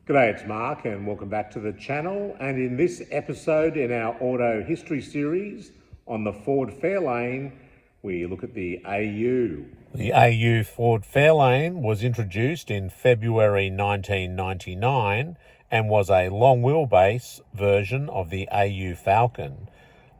G'day, it's Mark and welcome back to the channel. And in this episode in our auto history series on the Ford Fairlane, we look at the AU. The AU Ford Fairlane was introduced in February 1999 and was a long wheelbase version of the AU Falcon.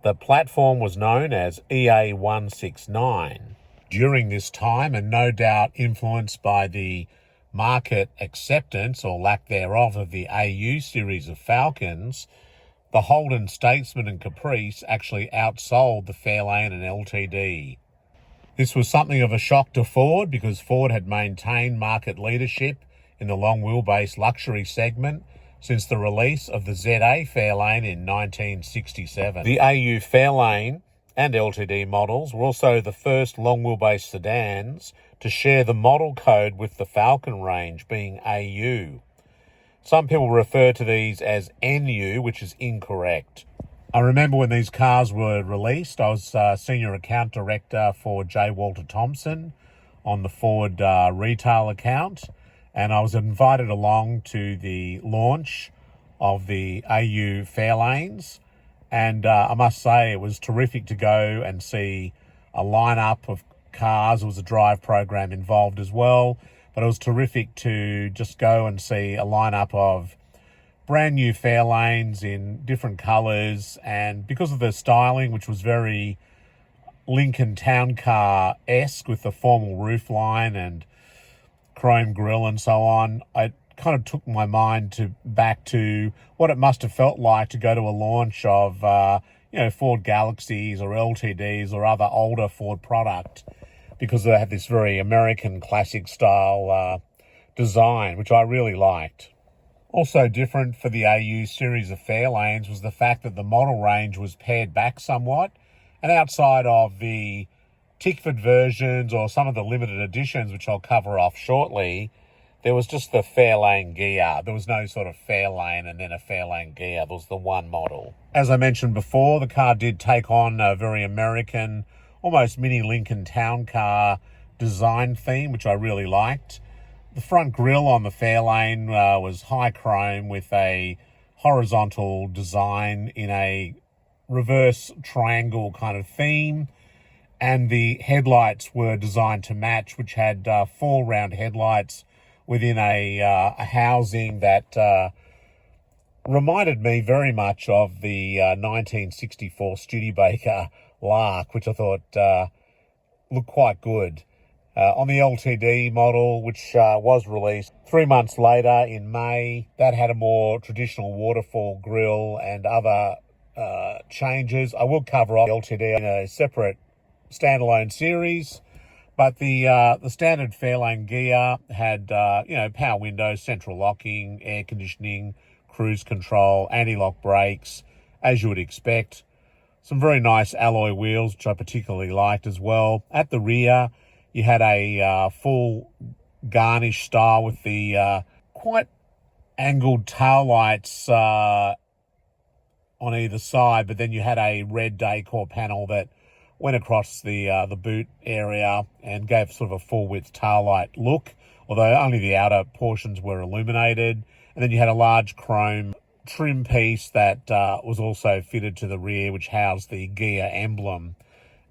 The platform was known as EA169. During this time, and no doubt influenced by the market acceptance or lack thereof of the AU series of Falcons, the Holden Statesman and Caprice actually outsold the Fairlane and LTD. This was something of a shock to Ford because Ford had maintained market leadership in the long wheelbase luxury segment since the release of the ZA Fairlane in 1967. The AU Fairlane and LTD models were also the first long wheelbase sedans to share the model code with the Falcon range, being AU. Some people refer to these as NU, which is incorrect. I remember when these cars were released, I was Senior Account Director for J. Walter Thompson on the Ford retail account, and I was invited along to the launch of the AU Fairlanes. And I must say it was terrific to go and see a lineup of cars. There was a drive program involved as well, but it was terrific to just go and see a lineup of brand new Fairlanes in different colours. And because of the styling, which was very Lincoln Town Car-esque with the formal roofline and chrome grille and so on, it kind of took my mind back to what it must have felt like to go to a launch of Ford Galaxies or LTDs or other older Ford product, because they had this very American classic style design, which I really liked. Also different for the AU series of Fairlanes was the fact that the model range was pared back somewhat, and outside of the Tickford versions or some of the limited editions, which I'll cover off shortly, there was just the Fairlane gear. There was no sort of Fairlane and then a Fairlane gear. There was the one model. As I mentioned before, the car did take on a very American, almost mini Lincoln Town Car design theme, which I really liked. The front grille on the Fairlane was high chrome with a horizontal design in a reverse triangle kind of theme. And the headlights were designed to match, which had 4 round headlights within a housing that reminded me very much of the 1964 Studebaker Lark, which I thought looked quite good. On the LTD model, which was released 3 months later in May, that had a more traditional waterfall grille and other changes. I will cover off LTD in a separate standalone series. But the standard Fairlane gear had, power windows, central locking, air conditioning, cruise control, anti-lock brakes, as you would expect. Some very nice alloy wheels, which I particularly liked as well. At the rear, you had a full garnish style with the quite angled taillights on either side, but then you had a red decor panel that went across the boot area and gave sort of a full-width taillight look, although only the outer portions were illuminated. And then you had a large chrome trim piece that was also fitted to the rear, which housed the gear emblem.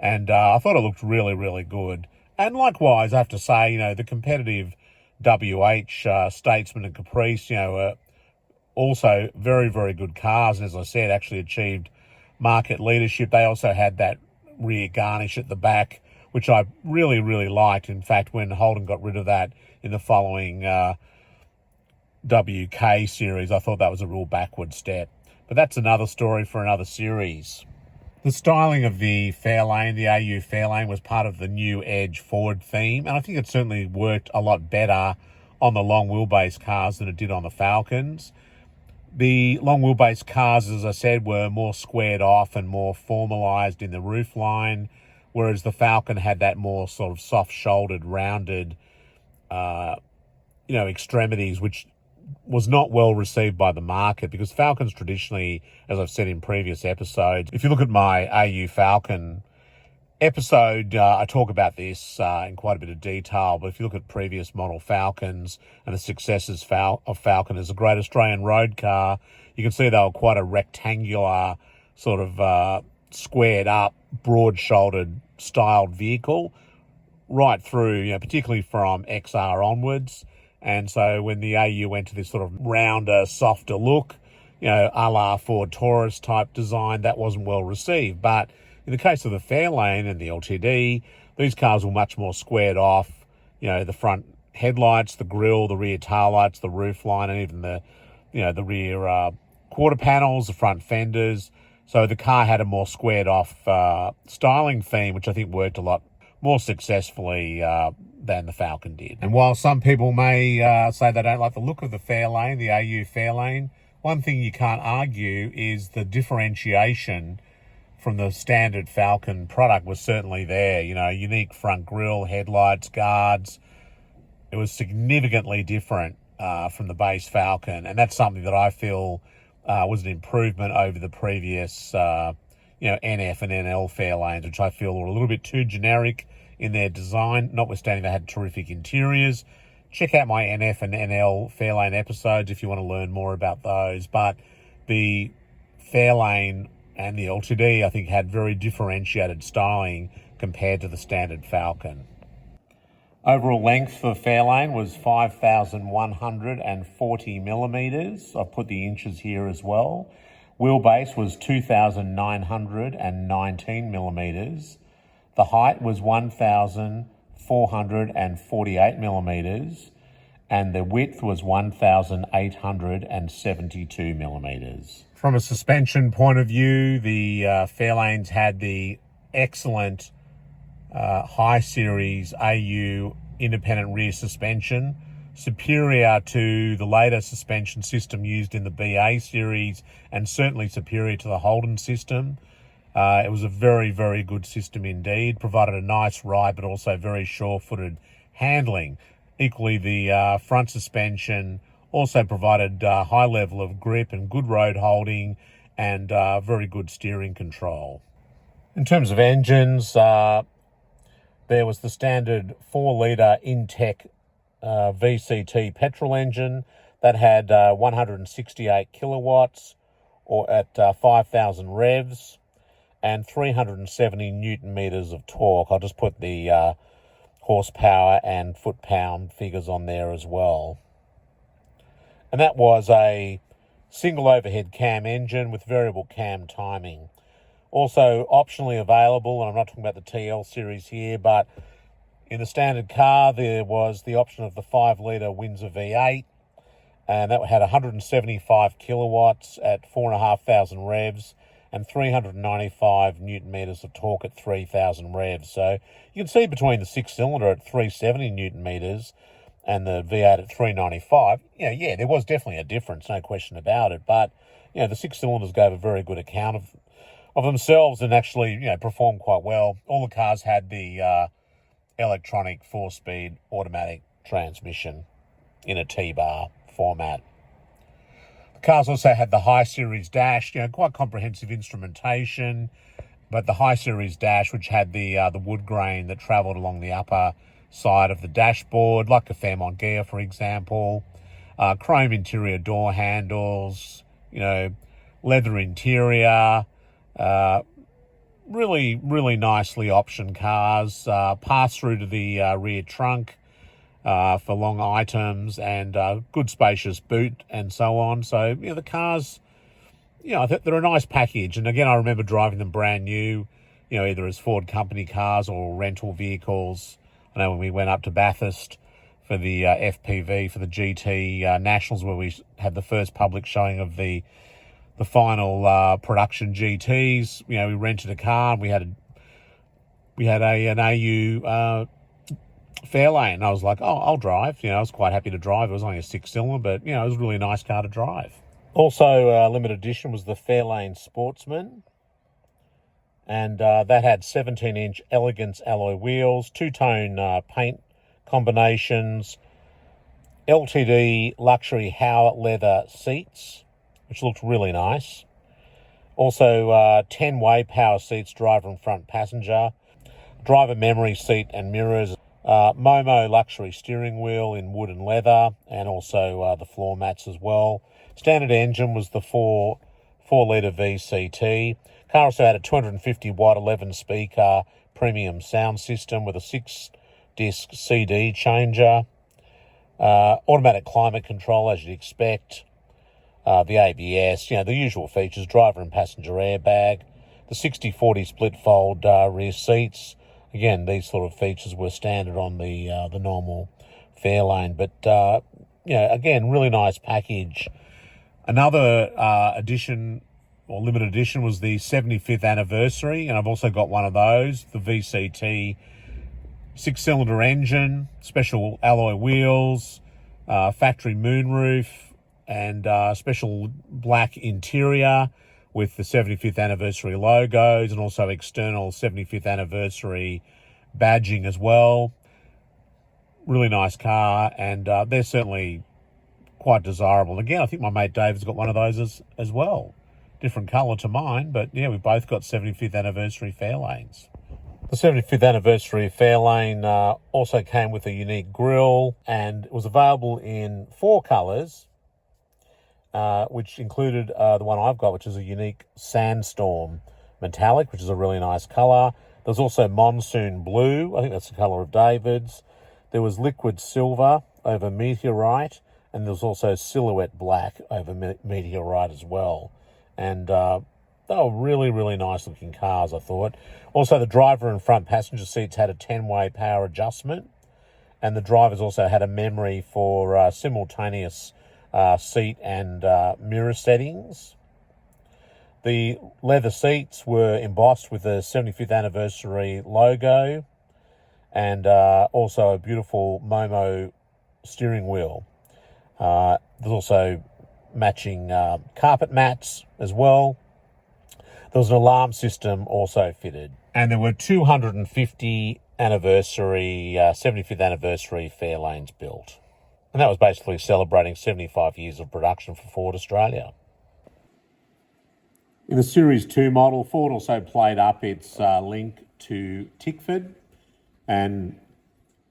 And I thought it looked really, really good. And likewise, I have to say, the competitive WH Statesman and Caprice, were also very, very good cars. And as I said, actually achieved market leadership. They also had that rear garnish at the back, which I really, really liked. In fact, when Holden got rid of that in the following WK series, I thought that was a real backward step. But that's another story for another series. The styling of the Fairlane, the AU Fairlane, was part of the new Edge Ford theme, and I think it certainly worked a lot better on the long wheelbase cars than it did on the Falcons. The long wheelbase cars, as I said, were more squared off and more formalised in the roofline, whereas the Falcon had that more sort of soft-shouldered, rounded, extremities, which was not well received by the market because Falcons traditionally, as I've said in previous episodes, if you look at my AU Falcon episode, I talk about this in quite a bit of detail, but if you look at previous model Falcons and the successes of Falcon as a great Australian road car, you can see they were quite a rectangular, sort of squared up, broad-shouldered styled vehicle right through, particularly from XR onwards. And so when the AU went to this sort of rounder, softer look, a la Ford Taurus type design, that wasn't well received. But in the case of the Fairlane and the LTD, these cars were much more squared off. The front headlights, the grille, the rear taillights, the roof line, and even the rear quarter panels, the front fenders. So the car had a more squared off styling theme, which I think worked a lot more successfully than the Falcon did. And while some people may say they don't like the look of the Fairlane, the AU Fairlane, one thing you can't argue is the differentiation from the standard Falcon product was certainly there. Unique front grille, headlights, guards. It was significantly different from the base Falcon, and that's something that I feel was an improvement over the previous NF and NL Fairlanes, which I feel were a little bit too generic in their design, notwithstanding they had terrific interiors. Check out my NF and NL Fairlane episodes if you want to learn more about those. But the Fairlane and the LTD, I think, had very differentiated styling compared to the standard Falcon. Overall length for Fairlane was 5,140 millimetres. I've put the inches here as well. Wheelbase was 2,919 millimetres. The height was 1,448 millimetres. And the width was 1,872 millimetres. From a suspension point of view, the Fairlanes had the excellent high series AU independent rear suspension, superior to the later suspension system used in the BA series and certainly superior to the Holden system. It was a very, very good system indeed, provided a nice ride but also very sure-footed handling. Equally, the front suspension also provided a high level of grip and good road holding and very good steering control. In terms of engines, there was the standard 4-litre Intech VCT petrol engine that had 168 kilowatts or at 5,000 revs and 370 newton meters of torque. I'll just put the horsepower and foot-pound figures on there as well. And that was a single overhead cam engine with variable cam timing. Also optionally available, and I'm not talking about the TL series here, but in the standard car there was the option of the 5-litre Windsor V8, and that had 175 kilowatts at 4,500 revs and 395 newton meters of torque at 3,000 revs. So you can see between the 6-cylinder at 370 newton meters and the V8 at 395, there was definitely a difference, no question about it. But, the 6-cylinders gave a very good account of themselves and actually, performed quite well. All the cars had the electronic 4-speed automatic transmission in a T-bar format. The cars also had the high series dash, quite comprehensive instrumentation, but the high series dash, which had the wood grain that travelled along the upper side of the dashboard, like a Fairmont Gear, for example, chrome interior door handles, leather interior, really, really nicely optioned cars, pass through to the rear trunk for long items and good spacious boot and so on. So, the cars, I think they're a nice package. And again, I remember driving them brand new, either as Ford company cars or rental vehicles. I know when we went up to Bathurst for the FPV, for the GT Nationals, where we had the first public showing of the final production GTs, we rented a car and we had an AU Fairlane. And I was like, I'll drive. I was quite happy to drive. It was only a 6-cylinder, but, it was a really nice car to drive. Also, limited edition was the Fairlane Sportsman. And that had 17-inch Elegance alloy wheels, two-tone paint combinations, LTD luxury Howard leather seats, which looked really nice. Also, 10-way power seats, driver and front passenger. driver memory seat and mirrors, Momo luxury steering wheel in wood and leather, and also the floor mats as well. Standard engine was the 4-litre VCT. Car also had a 250 watt 11 speaker premium sound system with a 6-disc CD changer, automatic climate control as you'd expect, the ABS, the usual features, driver and passenger airbag, the 60-40 split fold rear seats. Again, these sort of features were standard on the normal Fairlane, but again, really nice package. Another edition or limited edition was the 75th anniversary, and I've also got one of those, the VCT 6-cylinder engine, special alloy wheels, factory moonroof, and special black interior with the 75th anniversary logos, and also external 75th anniversary badging as well. Really nice car, and they're certainly quite desirable. Again, I think my mate David's got one of those as well. Different colour to mine, but yeah, we've both got 75th anniversary Fairlanes. The 75th anniversary Fairlane also came with a unique grille, and it was available in 4 colours, which included the one I've got, which is a unique sandstorm metallic, which is a really nice colour. There's also monsoon blue, I think that's the colour of David's. There was liquid silver over meteorite, and there's also silhouette black over meteorite as well. And they were really, really nice looking cars, I thought. Also, the driver and front passenger seats had a 10-way power adjustment, and the drivers also had a memory for simultaneous seat and mirror settings. The leather seats were embossed with the 75th anniversary logo, and also a beautiful Momo steering wheel. There's also matching carpet mats as well. There was an alarm system also fitted. And there were 250 75th anniversary Fairlanes built. And that was basically celebrating 75 years of production for Ford Australia. In the Series 2 model, Ford also played up its link to Tickford and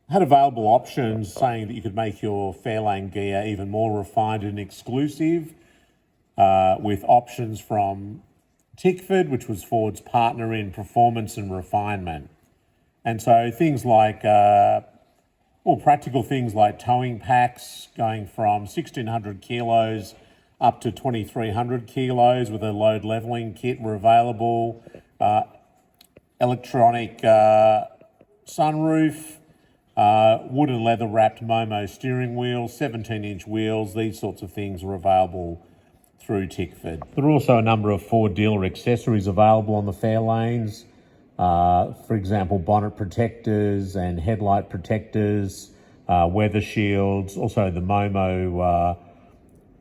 had available options saying that you could make your Fairlane gear even more refined and exclusive, with options from Tickford, which was Ford's partner in performance and refinement. And so things like, practical things like towing packs going from 1,600 kilos up to 2,300 kilos with a load levelling kit were available. Electronic sunroof, wood and leather wrapped Momo steering wheel, 17-inch wheels, these sorts of things were available through Tickford. There are also a number of Ford dealer accessories available on the Fairlanes. For example, bonnet protectors and headlight protectors, weather shields, also the Momo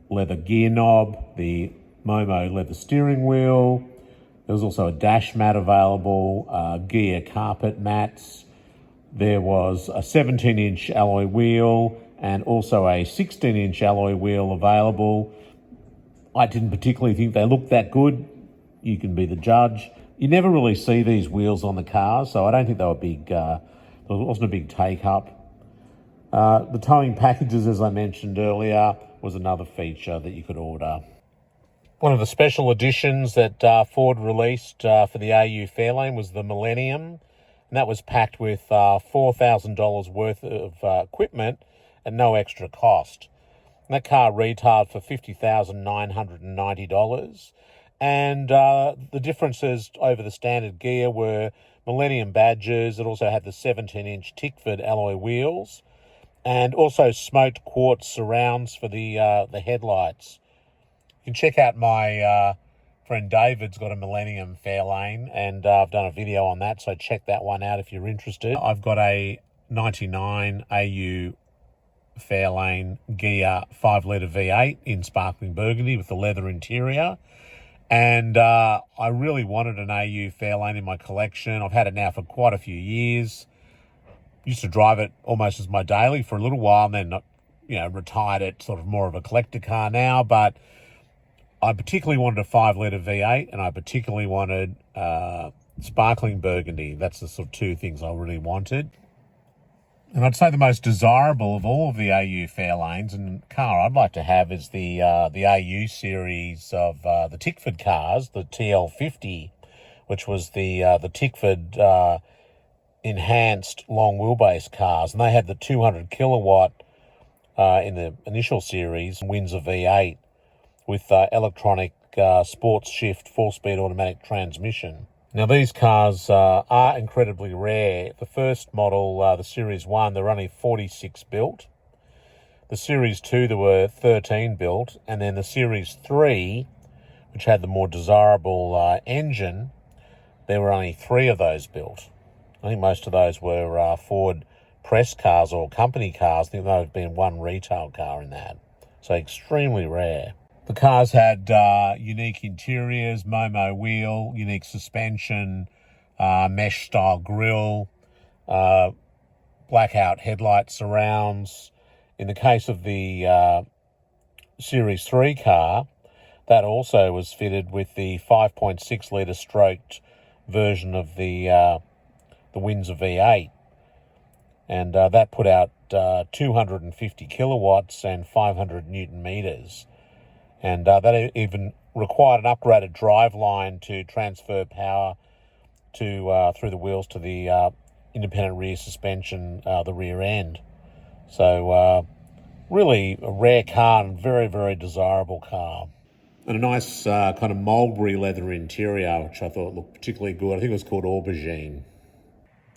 leather gear knob, the Momo leather steering wheel. There was also a dash mat available, gear carpet mats. There was a 17-inch alloy wheel and also a 16-inch alloy wheel available. I didn't particularly think they looked that good. You can be the judge. You never really see these wheels on the cars, so I don't think they were big. There wasn't a big take-up. The towing packages, as I mentioned earlier, was another feature that you could order. One of the special editions that Ford released for the AU Fairlane was the Millennium, and that was packed with $4,000 worth of equipment at no extra cost. And that car retailed for $50,990. And the differences over the standard gear were Millennium badges. It also had the 17-inch Tickford alloy wheels, and also smoked quartz surrounds for the headlights. You can check out my friend David's got a Millennium Fairlane, and I've done a video on that, so check that one out if you're interested. I've got a 99 AU Fairlane gear 5-litre V8 in sparkling burgundy with the leather interior. And I really wanted an AU Fairlane in my collection. I've had it now for quite a few years. Used to drive it almost as my daily for a little while, and then retired it, sort of more of a collector car now. But I particularly wanted a 5-litre V8, and I particularly wanted sparkling burgundy. That's the sort of two things I really wanted. And I'd say the most desirable of all of the AU Fairlanes, and car I'd like to have, is the AU series of the Tickford cars, the TL50, which was the Tickford enhanced long wheelbase cars, and they had the 200 kilowatt in the initial series, Windsor V8 with electronic sports shift 4-speed automatic transmission. Now, these cars are incredibly rare. The first model, the Series 1, there were only 46 built. The Series 2, there were 13 built. And then the Series 3, which had the more desirable engine, there were only 3 of those built. I think most of those were Ford press cars or company cars. I think there had been one retail car in that. So extremely rare. The cars had unique interiors, Momo wheel, unique suspension, mesh-style grille, blackout headlight surrounds. In the case of the Series 3 car, that also was fitted with the 5.6-litre stroked version of the Windsor V8. And that put out 250 kilowatts and 500 newton metres. And that even required an upgraded driveline to transfer power to through the wheels to the independent rear suspension, the rear end. So really a rare car and very, very desirable car. And a nice kind of mulberry leather interior, which I thought looked particularly good. I think it was called Aubergine.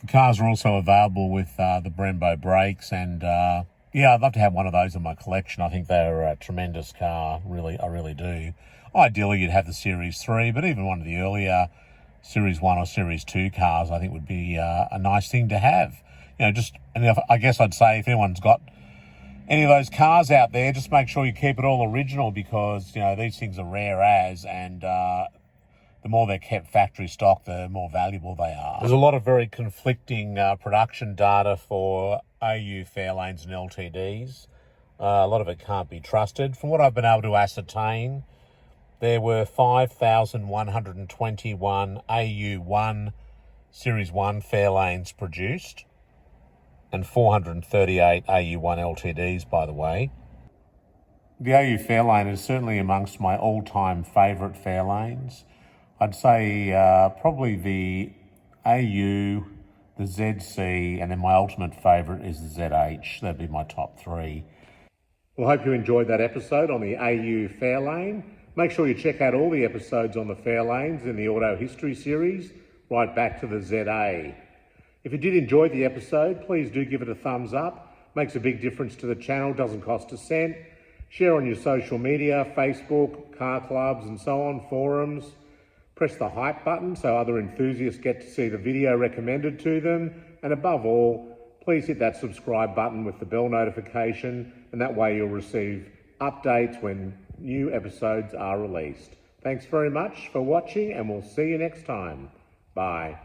The cars are also available with the Brembo brakes, and yeah, I'd love to have one of those in my collection. I think they're a tremendous car, really, I really do. Ideally, you'd have the Series 3, but even one of the earlier Series 1 or Series 2 cars, I think would be a nice thing to have. You know, and I guess I'd say if anyone's got any of those cars out there, just make sure you keep it all original, because, you know, these things are rare as, and the more they're kept factory stock, the more valuable they are. There's a lot of very conflicting production data for AU Fairlanes and LTDs. A lot of it can't be trusted. From what I've been able to ascertain, there were 5,121 AU1 Series 1 Fairlanes produced, and 438 AU1 LTDs, by the way. The AU Fairlane is certainly amongst my all-time favourite Fairlanes. I'd say probably the AU, the ZC, and then my ultimate favourite is the ZH. That'd be my top 3. Well, I hope you enjoyed that episode on the AU Fairlane. Make sure you check out all the episodes on the Fairlanes in the Auto History series, right back to the ZA. If you did enjoy the episode, please do give it a thumbs up. Makes a big difference to the channel, doesn't cost a cent. Share on your social media, Facebook, car clubs and so on, forums. Press the hype button so other enthusiasts get to see the video recommended to them. And above all, please hit that subscribe button with the bell notification, and that way you'll receive updates when new episodes are released. Thanks very much for watching, and we'll see you next time. Bye.